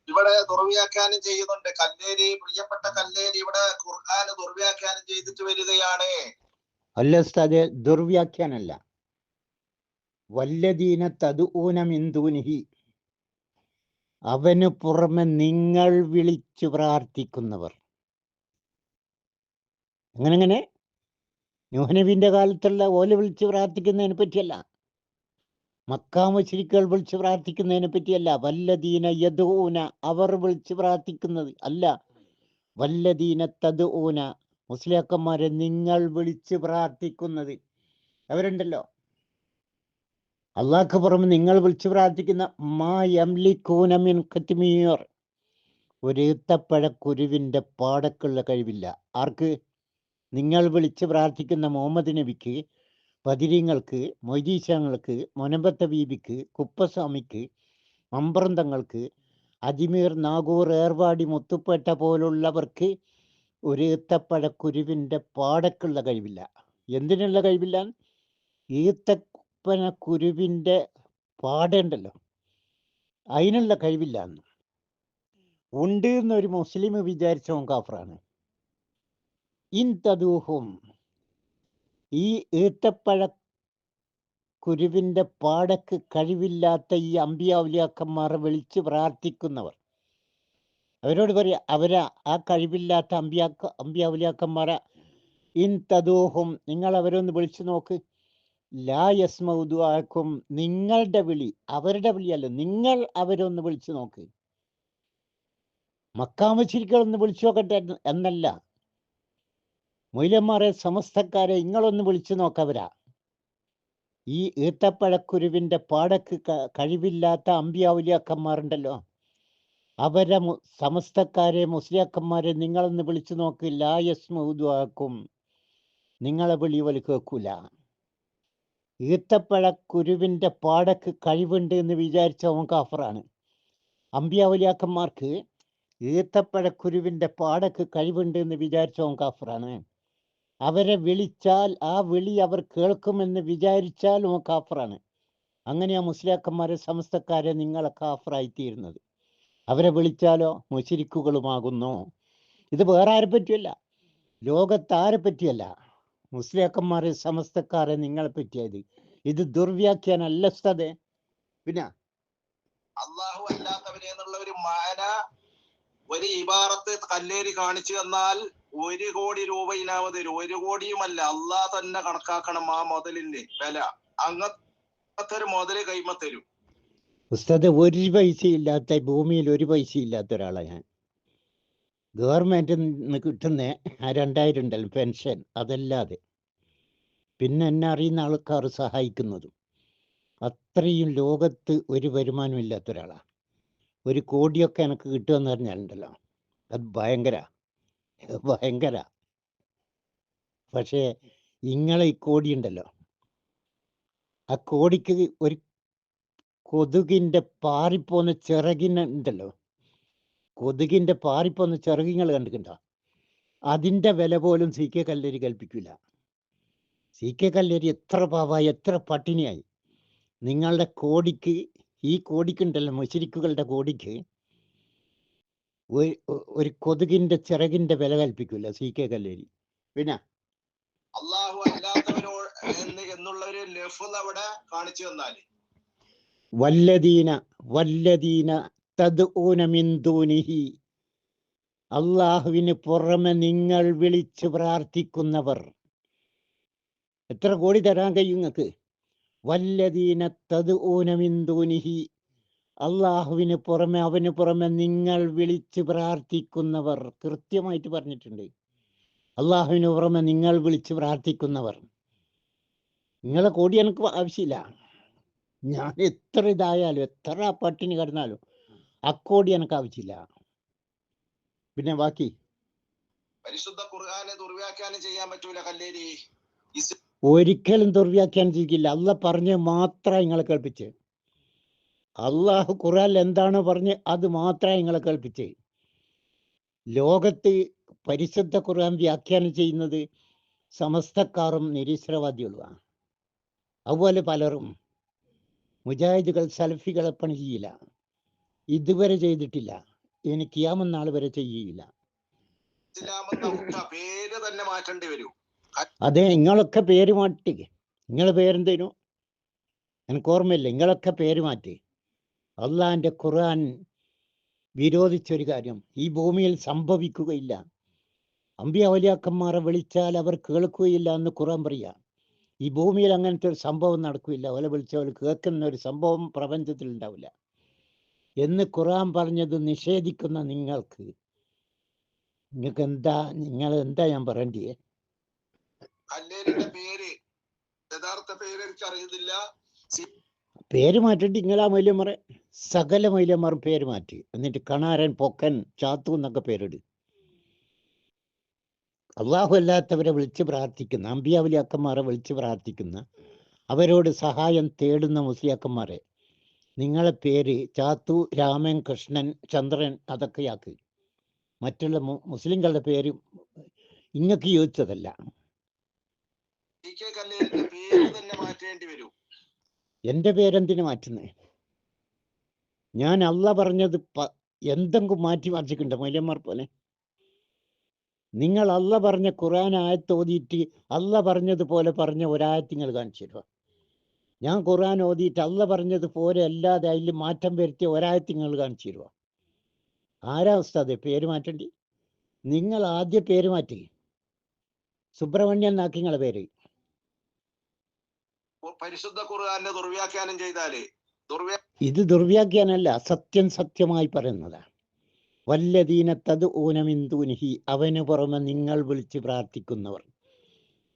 ഇവിടെ ദുർവ്യാഖ്യാനം ചെയ്യുന്നുണ്ട്. കല്ലേരി, പ്രിയപ്പെട്ട കല്ലേരി ഇവിടെ ഖുർആൻ ദുർവ്യാഖ്യാനം ചെയ്തിട്ട് വരികയാണ്. അല്ല ഉസ്താദേ, ദുർവ്യാഖ്യാനല്ല. വല്ലദീന തദ്ഊന മിൻ ദൂനിഹി, അവന് പുറമെ നിങ്ങൾ വിളിച്ചു പ്രാർത്ഥിക്കുന്നവർ. അങ്ങനെ നൂഹ് നബിന്റെ കാലത്തുള്ള ഓല വിളിച്ച് പ്രാർത്ഥിക്കുന്നതിനെ പറ്റിയല്ല, മക്കാ മുശ്രിക്കുകൾ വിളിച്ച് പ്രാർത്ഥിക്കുന്നതിനെ പറ്റിയല്ല. വല്ലദീന യദ്ഊന, അവർ വിളിച്ച് പ്രാർത്ഥിക്കുന്നത് അല്ല. വല്ലദീന തദ്ഊന, മുസ്ലിയാക്കന്മാരെ നിങ്ങൾ വിളിച്ച് പ്രാർത്ഥിക്കുന്നത് അവരുണ്ടല്ലോ. അള്ളാഹ്ക്ക് പുറമെ നിങ്ങൾ വിളിച്ചു പ്രാർത്ഥിക്കുന്ന മാ യംലികൂന മിൻ ഖിത്മീർ, ഒരു ഈത്തപ്പഴക്കുരുവിന്റെ പാടക്കുള്ള കഴിവില്ല. ആർക്ക്? നിങ്ങൾ വിളിച്ച് പ്രാർത്ഥിക്കുന്ന മുഹമ്മദ് നബിക്ക്, ബദരീങ്ങൾക്ക്, മൊയ്തീശങ്ങൾക്ക്, മൊനമ്പത്ത ബീബിക്ക്, കുപ്പസ്വാമിക്ക്, മമ്പ്രന്തങ്ങൾക്ക്, അജ്മീർ, നാഗൂർ, ഏർവാടി, മുത്തുപ്പേട്ട പോലുള്ളവർക്ക് ഒരു ഈത്തപ്പഴക്കുരുവിന്റെ പാടക്കുള്ള കഴിവില്ല. എന്തിനുള്ള കഴിവില്ല? ഈത്തപ്പഴക്കുരുവിന്റെ പാടയുണ്ടല്ലോ, അതിനുള്ള കഴിവില്ല. ഉണ്ട് എന്നൊരു മുസ്ലിം വിചാരിച്ചവൻ കാഫറാണ്. ഇൻ തദൂഹും, ഈ ഈത്തപ്പഴ കുരുവിന്റെ പാടക്ക് കഴിവില്ലാത്ത ഈ അമ്പിയാവുലിയാക്കന്മാരെ വിളിച്ച് പ്രാർത്ഥിക്കുന്നവർ, അവരോട് പറയാ, അവരാ ആ കഴിവില്ലാത്ത അമ്പിയാവുലിയാക്കന്മാരെ, ഇൻ തദൂഹും, നിങ്ങൾ അവരൊന്ന് വിളിച്ചു നോക്ക്. ലാ യസ്മഉ ദുആക്കും, നിങ്ങളുടെ വിളി, അവരുടെ വിളിയല്ല, നിങ്ങൾ അവരൊന്ന് വിളിച്ചു നോക്ക്. മക്കാ മുശ്രിക്കുകളൊന്ന് വിളിച്ചു നോക്കട്ടെ എന്നല്ല, മൊയ്ലന്മാരെ, സമസ്തക്കാരെ നിങ്ങളൊന്ന് വിളിച്ചു നോക്കവരാ. ഈ ഈത്തപ്പഴക്കുരുവിന്റെ പാടക്ക് കഴിവില്ലാത്ത അമ്പിയാവുലിയാക്കന്മാരുണ്ടല്ലോ, അവരെ സമസ്തക്കാരെ, മുസ്ലിയാക്കന്മാരെ നിങ്ങളൊന്ന് വിളിച്ചു നോക്ക്. ലാ യസ്മഉ ദുആക്കും, നിങ്ങളെ വിളി പോലെ കേൾക്കൂല. ഈത്തപ്പഴക്കുരുവിന്റെ പാടക്ക് കഴിവുണ്ട് എന്ന് വിചാരിച്ച അവൻ കാഫറാണ്. അമ്പിയാവുലിയാക്കന്മാർക്ക് ഈത്തപ്പഴക്കുരുവിന്റെ പാടക്ക് കഴിവുണ്ട് എന്ന് വിചാരിച്ചവൻ കാഫറാണ്. അവരെ വിളിച്ചാൽ ആ വിളി അവർ കേൾക്കുമെന്ന് വിചാരിച്ചാൽ അവൻ കാഫറാണ്. അങ്ങനെയാ മുസ്ലിയാക്കന്മാരെ, സമസ്തക്കാരെ നിങ്ങളെ കാഫറായിത്തീരുന്നത്. അവരെ വിളിച്ചാലോ മുശ്രിക്കുകളുമാകുന്നു. ഇത് വേറെ ആരെ പറ്റിയല്ല, ലോകത്താരെ പറ്റിയല്ല, മുസ്ലിയാക്കന്മാരെ, സമസ്തക്കാരെ നിങ്ങളെ പറ്റിയത്. ഇത് ദുർവ്യാഖ്യാനല്ല ഉസ്താദേ. പിന്നെ അള്ളാഹു അല്ലാത്തവനെ എന്നുള്ള ഒരു മാന, ഒരു ഇബാറത്ത് കല്ലേരി കാണിച്ചു തന്നാൽ 1 കോടി രൂപ ഇനാമ തരും. 1 കോടിയുമല്ല, അള്ളാഹ് തന്നെ കണക്കാക്കണം ആ മുതലിന്റെ വില. അങ്ങനത്തെ ഒരു മുതല് കൈമ തരും. ഉസ്താദ്, ഒരു പൈസ ഇല്ലാത്ത, ഭൂമിയിൽ ഒരു പൈസ ഇല്ലാത്ത ഒരാളാണ് ഞാൻ. ഗവൺമെന്റിൽ നിന്ന് കിട്ടുന്ന 2000 ഉണ്ടല്ലോ പെൻഷൻ, അതല്ലാതെ പിന്നെ എന്നെ അറിയുന്ന ആൾക്കാർ സഹായിക്കുന്നതും, അത്രയും ലോകത്ത് ഒരു വരുമാനം ഇല്ലാത്ത ഒരാളാണ്. 1 കോടിയൊക്കെ എനിക്ക് കിട്ടുമെന്ന് പറഞ്ഞാലുണ്ടല്ലോ, അത് ഭയങ്കര. പക്ഷേ ഇങ്ങളെ ഈ കോടി ഉണ്ടല്ലോ, ആ കോടിക്ക് ഒരു കൊതുകിന്റെ പാറിപ്പോന്ന ചിറകിനുണ്ടല്ലോ, കൊതുകിന്റെ പാറിപ്പോന്ന ചിറകിങ്ങൾ കണ്ടിട്ടുണ്ടോ? അതിന്റെ വില പോലും സി കെ കല്ലേരി കൽപ്പിക്കില്ല. സി കെ കല്ലേരി എത്ര പാവായി, എത്ര പട്ടിണിയായി. നിങ്ങളുടെ കോടിക്ക്, ഈ കോടിക്കുണ്ടല്ലോ, മുശ്രിക്കുകളുടെ കോടിക്ക് ഒരു കൊതുകിന്റെ ചിറകിന്റെ വില കൽപ്പിക്കില്ല സി കെ കല്ലേരി. പിന്നെ അള്ളാഹു അല്ലാത്തവരോട് എന്നുള്ള ഒരു ലഫ്ള് അവിടെ കാണിച്ചു തന്നാല്, വല്ലദീന തദ്ഊന മിൻ ദൂനിഹി, അള്ളാഹുവിന് പുറമെ നിങ്ങൾ വിളിച്ചു പ്രാർത്ഥിക്കുന്നവർ. എത്ര കോടി തരാൻ കഴിയും നിങ്ങൾക്ക്? വല്ലദീന തദ്ഊന മിൻ ദൂനിഹി, അള്ളാഹുവിന് പുറമെ, അവന് പുറമെ നിങ്ങൾ വിളിച്ച് പ്രാർത്ഥിക്കുന്നവർ. കൃത്യമായിട്ട് പറഞ്ഞിട്ടുണ്ട്. അള്ളാഹുവിന് പുറമെ നിങ്ങൾ വിളിച്ച് പ്രാർത്ഥിക്കുന്നവർ. നിങ്ങളെ കോടി എനിക്ക് ആവശ്യമില്ല. ഞാൻ എത്ര ഇതായാലും, എത്ര പട്ടിണി കിടന്നാലും അക്കോടി എനിക്ക് ആവശ്യമില്ല. പിന്നെ ബാക്കി പരിശുദ്ധ ഖുർആനെ ദുർവ്യാഖ്യാനം ചെയ്യാൻ പറ്റൂല കല്ലേരി. ഒരിക്കലും ദുർവ്യാഖ്യാനം ചെയ്യില്ല. അള്ളാഹ് പറഞ്ഞ് മാത്രം നിങ്ങളെ കേൾപ്പിച്ച്. അള്ളാഹു ഖുർആനിൽ എന്താണോ പറഞ്ഞ് അത് മാത്രം നിങ്ങളെ കേൾപ്പിച്ച്. ലോകത്ത് പരിശുദ്ധ ഖുർആൻ വ്യാഖ്യാനം ചെയ്യുന്നത് സമസ്തക്കാരും നിരീശ്വരവാദികളുമാണ്. അതുപോലെ പലരും, മുജാഹിദുകൾ, സലഫികളെ പണി ചെയ്യില്ല, ഇതുവരെ ചെയ്തിട്ടില്ല. ഇനി ഖിയാമത്ത് നാൾ വരെ ചെയ്യില്ല. ഇസ്ലാം എന്ന പേര് തന്നെ മാറ്റേണ്ടി വരും. അതെ, നിങ്ങളൊക്കെ പേര് മാറ്റി. നിങ്ങളെ പേരെന്തേനു എനിക്ക് ഓർമ്മയില്ല. നിങ്ങളൊക്കെ പേര് മാറ്റി. അള്ളാന്റെ ഖുർആൻ വിരോധിച്ചൊരു കാര്യം ഈ ഭൂമിയിൽ സംഭവിക്കുകയില്ല. അമ്പിയ ഔലിയാക്കന്മാരെ വിളിച്ചാൽ അവർ കേൾക്കുകയില്ല എന്ന് ഖുർആൻ പറയാ. ഈ ഭൂമിയിൽ അങ്ങനത്തെ ഒരു സംഭവം നടക്കില്ല. ഓലെ വിളിച്ചവർ കേൾക്കുന്ന ഒരു സംഭവം പ്രപഞ്ചത്തിൽ ഉണ്ടാവില്ല എന്ന് ഖുർആൻ പറഞ്ഞത് നിഷേധിക്കുന്ന നിങ്ങൾക്ക് എന്താ ഞാൻ പറയണ്ടേ? കല്ലേരിന്റെ പേര് യഥാർത്ഥ പേര് എനിക്ക് അറിയുന്നില്ല. പേര് മാറ്റിട്ട് നിങ്ങളാ മൈലന്മാരെ സകല മൈലന്മാരും പേര് മാറ്റി. എന്നിട്ട് കണാരൻ, പൊക്കൻ, ചാത്തു എന്നൊക്കെ പേരിട്. അള്ളാഹു അല്ലാത്തവരെ വിളിച്ച് പ്രാർത്ഥിക്കുന്ന, അമ്പിയാവലിയാക്കന്മാരെ വിളിച്ച് പ്രാർത്ഥിക്കുന്ന, അവരോട് സഹായം തേടുന്ന മുസ്ലിയാക്കന്മാരെ നിങ്ങളെ പേര് ചാത്തു, രാമൻ, കൃഷ്ണൻ, ചന്ദ്രൻ അതൊക്കെയാക്ക്. മറ്റുള്ള മുസ്ലിങ്ങളുടെ പേര് ഇങ്ങക്ക് യോജിച്ചതല്ല. എന്റെ പേരെന്തിനു മാറ്റുന്നേ? ഞാൻ അള്ള പറഞ്ഞത് എന്തെങ്കിലും മാറ്റി മറിച്ചിട്ടുണ്ടോ മൈലന്മാർ പോലെ? നിങ്ങൾ അള്ള പറഞ്ഞ ഖുർആൻ ആയത്ത് ഓതിയിട്ട് അള്ള പറഞ്ഞതുപോലെ പറഞ്ഞ ഒരായത്ത് നിങ്ങൾ കാണിച്ചു തരുക. ഞാൻ ഖുർആൻ ഓതിയിട്ട് അള്ള പറഞ്ഞതുപോലെ അല്ലാതെ അതിൽ മാറ്റം വരുത്തിയ ഒരായത്ത് നിങ്ങൾ കാണിച്ചു തരുക. ആരാ ഉസ്താദേ പേര് മാറ്റണ്ടി? നിങ്ങൾ ആദ്യ പേര് മാറ്റി. സുബ്രഹ്മണ്യൻ എന്നാക്കി നിങ്ങളെ പേര്. പരിശുദ്ധ ഖുർആനെ ദുർവ്യാഖ്യാനം ചെയ്താലേ ഇത് ദുർവ്യാഖ്യാനല്ല, സത്യമായി പറയുന്നതാണ്. വല്ലദീന തദ്ഊന മിൻ ദൂനിഹി, അവന് പുറമെ നിങ്ങൾ വിളിച്ച് പ്രാർത്ഥിക്കുന്നവർ.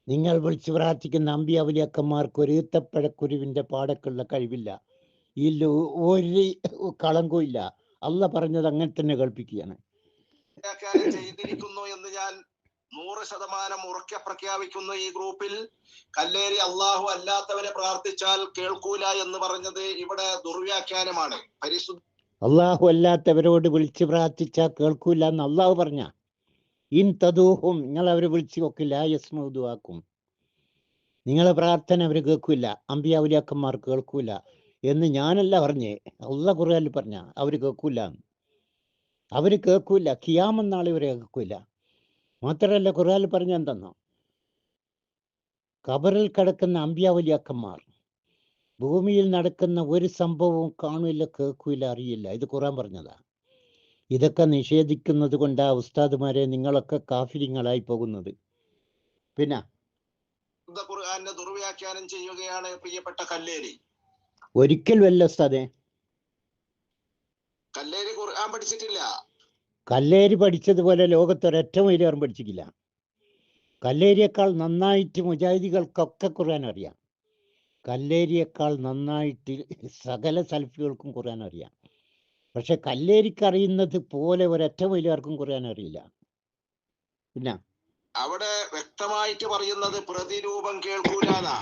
നിങ്ങൾ വിളിച്ച് പ്രാർത്ഥിക്കുന്ന അമ്പിയ ഔലിയാക്കന്മാർക്ക് ഒരു ഈത്തപ്പഴക്കുരുവിന്റെ പാടക്കുള്ള കഴിവില്ല. ഇതിൽ ഒരു കളങ്കവും ഇല്ല. അള്ള പറഞ്ഞത് അങ്ങനെ തന്നെ കൽപ്പിക്കുകയാണ്. ചെയ്തിരിക്കുന്നു എന്ന് ഞാൻ 100% ഉറക്കെ പ്രഖ്യാപിക്കുന്നു. ഈ ഗ്രൂപ്പിൽ കല്ലേരി അള്ളാഹു അല്ലാത്തവരെ പ്രാർത്ഥിച്ചാൽ കേൾക്കൂല എന്ന് പറഞ്ഞത് ഇവിടെ ദുർവ്യാഖ്യാനമാണ്. പരിശുദ്ധ അള്ളാഹു അല്ലാത്തവരോട് വിളിച്ച് പ്രാർത്ഥിച്ചാൽ കേൾക്കൂല എന്ന് അള്ളാഹു പറഞ്ഞ. ഇൻ തദൂഹും, നിങ്ങൾ അവരെ വിളിച്ചു നോക്കില്ല, യസ്മഉദുആക്കും, നിങ്ങളെ പ്രാർത്ഥന അവർ കേൾക്കൂല, അമ്പിയ ഔലിയാക്കന്മാർ കേൾക്കൂല എന്ന് ഞാനല്ല പറഞ്ഞേ, അള്ളാഹ് ഖുർആനിൽ പറഞ്ഞ. അവർ കേൾക്കൂല, അവര് കേൾക്കൂല, ഖിയാമത്ത് നാൾ ഇവരെ കേൾക്കൂല. മാത്രമല്ല ഖുർആനിൽ പറഞ്ഞ എന്തെന്നോ, ഖബറിൽ കിടക്കുന്ന അമ്പിയ ഔലിയാക്കന്മാർ ഭൂമിയിൽ നടക്കുന്ന ഒരു സംഭവവും കാണില്ല, കേൾക്കൂല, അറിയില്ല. ഇത് ഖുർആൻ പറഞ്ഞതാ. ഇതൊക്കെ നിഷേധിക്കുന്നത് കൊണ്ടാ ഉസ്താദുമാരെ നിങ്ങളൊക്കെ കാഫിരിങ്ങളായി പോകുന്നത്. പിന്നെ ഖുർആനെ ദുർവ്യാഖ്യാനം ചെയ്യുകയാണ് പ്രിയപ്പെട്ട കല്ലേരി. ഒരിക്കലും അല്ല ഉസ്താദേ. കല്ലേരി ഖുർആൻ പഠിച്ചിട്ടില്ല. കല്ലേരി പഠിച്ചതുപോലെ ലോകത്തൊരൊറ്റ മൈലിയാറും പഠിച്ചിട്ടില്ല. കല്ലേരിയേക്കാൾ നന്നായിട്ട് മുജാഹിദികൾക്കൊക്കെ ഖുർആൻ അറിയാം. കല്ലേരിയേക്കാൾ നന്നായിട്ട് സകല സൽഫികൾക്കും ഖുർആൻ അറിയാം. പക്ഷെ കല്ലേരിക്ക് അറിയുന്നത് പോലെ ഒരൊറ്റ മൈലിയാർക്കും ഖുർആൻ അറിയില്ല. പിന്നെ അവിടെ വ്യക്തമായിട്ട് പറയുന്നത് പ്രതിരൂപം കേൾക്കൂലാന്നാ.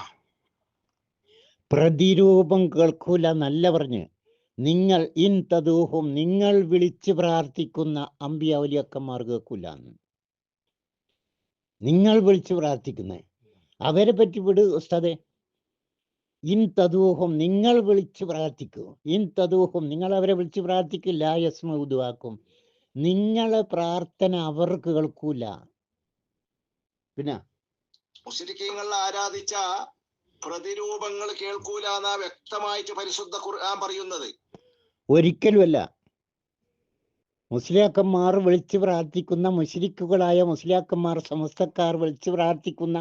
പ്രതിരൂപം കേൾക്കൂല എന്നല്ല പറഞ്ഞ്. നിങ്ങൾ ഇൻ തദൂഹും, നിങ്ങൾ വിളിച്ച് പ്രാർത്ഥിക്കുന്ന അമ്പിയ ഔലിയാക്കന്മാർ കേൾക്കൂല. നിങ്ങൾ വിളിച്ച് പ്രാർത്ഥിക്കുന്നേ അവരെ പറ്റി വിട് ഉസ്താദേ. ഇൻ തദൂഹും, നിങ്ങൾ വിളിച്ച് പ്രാർത്ഥിക്കൂ. ഇൻ തദൂഹും, നിങ്ങൾ അവരെ വിളിച്ച് പ്രാർത്ഥിക്കില്ല, യസ്മഉദുആക്കും, നിങ്ങളെ പ്രാർത്ഥന അവർ കേൾക്കൂല. പിന്നെ മുശ്രിക്കീങ്ങൾ ആരാധിച്ച പ്രതിരൂപങ്ങൾ കേൾക്കൂല എന്നാ വ്യക്തമായിട്ട് പരിശുദ്ധ ഖുർആൻ പറയുന്നത്. ഒരിക്കലുമല്ല. മുസ്ലിയാക്കന്മാർ വിളിച്ച് പ്രാർത്ഥിക്കുന്ന, മുശ്രിക്കുകളായ മുസ്ലിയാക്കന്മാർ, സമസ്തക്കാർ വിളിച്ച് പ്രാർത്ഥിക്കുന്ന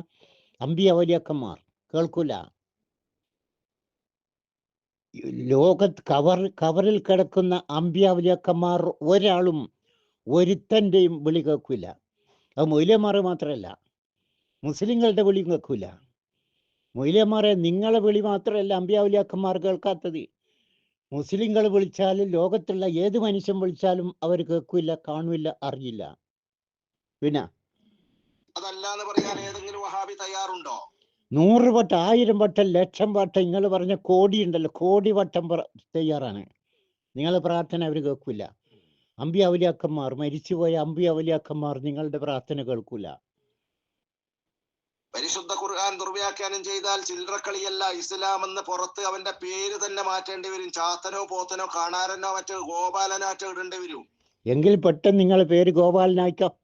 അമ്പിയ ഔലിയാക്കന്മാർ കേൾക്കൂല. കവറിൽ കിടക്കുന്ന അമ്പിയ ഔലിയാക്കന്മാർ ഒരാളും ഒരുത്തൻ്റെയും വിളി കേൾക്കൂല. അത് മൊയ്ലിയന്മാർ മാത്രമല്ല, മുസ്ലിങ്ങളുടെ വിളി കേൾക്കൂല. മൊയ്ലിയന്മാരെ നിങ്ങളെ വിളി മാത്രമല്ല അമ്പിയ ഔലിയാക്കന്മാർ കേൾക്കാത്തത്. മുസ്ലിങ്ങൾ വിളിച്ചാലും ലോകത്തുള്ള ഏത് മനുഷ്യൻ വിളിച്ചാലും അവർ കേൾക്കില്ല, കാണില്ല, അറിയില്ല. പിന്നെ അതല്ലാന്ന് പറയാൻ ഏതെങ്കിലും വഹാബി തയ്യാറുണ്ടോ? 100 വട്ടം, 1000 വട്ടം, 1,00,000 വട്ടം നിങ്ങൾ പറഞ്ഞ കോടി ഉണ്ടല്ലോ, കോടി വട്ടം തയ്യാറാണ്. നിങ്ങളെ പ്രാർത്ഥന അവർ കേൾക്കില്ല. അമ്പിയ ഔലിയാക്കന്മാർ, മരിച്ചുപോയ അമ്പിയ ഔലിയാക്കന്മാർ നിങ്ങളുടെ പ്രാർത്ഥന കേൾക്കൂല. പരിശുദ്ധ ഖുർആൻ ദുർവ്യാഖ്യാനം ചെയ്താൽ ചില്ലറക്കളിയല്ല. ഇസ്ലാം എന്ന് പുറത്ത് അവന്റെ പേര് തന്നെ മാറ്റേണ്ടി വരും. ചാത്തനോ പോത്തനോ കാണാരനോ മറ്റോ ഗോപാലനോ മറ്റോ ഇടേണ്ടി വരും. എങ്കിൽ പെട്ടെന്ന് നിങ്ങളെ പേര് ഗോപാലനായിക്കോ.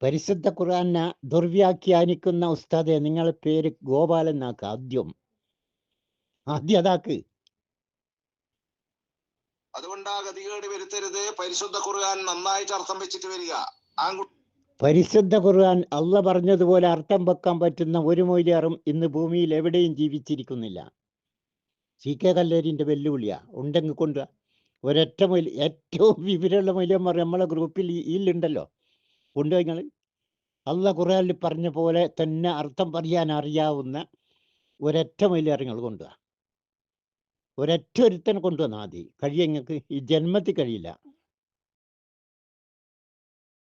പരിശുദ്ധ ഖുർആനെ ദുർവ്യാഖ്യാനിക്കുന്ന ഉസ്താദെ നിങ്ങളെ പേര് ഗോപാലൻ ആക്കുക. ആദ്യം അതാക്ക്. അതുകൊണ്ട് ആ ഗതികേട് വരുത്തരുത്. പരിശുദ്ധ ഖുർആൻ നന്നായിട്ട് അർത്ഥം വെച്ചിട്ട് വരിക. പരിശുദ്ധ ഖുർആൻ അള്ള പറഞ്ഞതുപോലെ അർത്ഥം വെക്കാൻ പറ്റുന്ന ഒരു മൊയ്ലിയാറും ഇന്ന് ഭൂമിയിൽ എവിടെയും ജീവിച്ചിരിക്കുന്നില്ല. CK കല്ലേരിന്റെ വെല്ലുവിളിയാ. ഉണ്ടെങ്കിൽ കൊണ്ടുവാ. ഒരൊറ്റ മൊയ്ലി, ഏറ്റവും വിവരമുള്ള മൊയ്ലിയന്മാർ നമ്മളെ ഗ്രൂപ്പിൽ ഇതിലുണ്ടല്ലോ, കൊണ്ടുപോയി നിങ്ങൾ. അള്ള ഖുർആനിൽ പറഞ്ഞ പോലെ തന്നെ അർത്ഥം പറയാൻ അറിയാവുന്ന ഒരൊറ്റ മൊയ്ലിയാർ നിങ്ങൾ കൊണ്ടുവാ. ഒരൊറ്റ ഒരുത്തനെ കൊണ്ടുവന്നാൽ മതി. കഴിയും നിങ്ങൾക്ക്. ഈ ജന്മത്തിൽ കഴിയില്ല.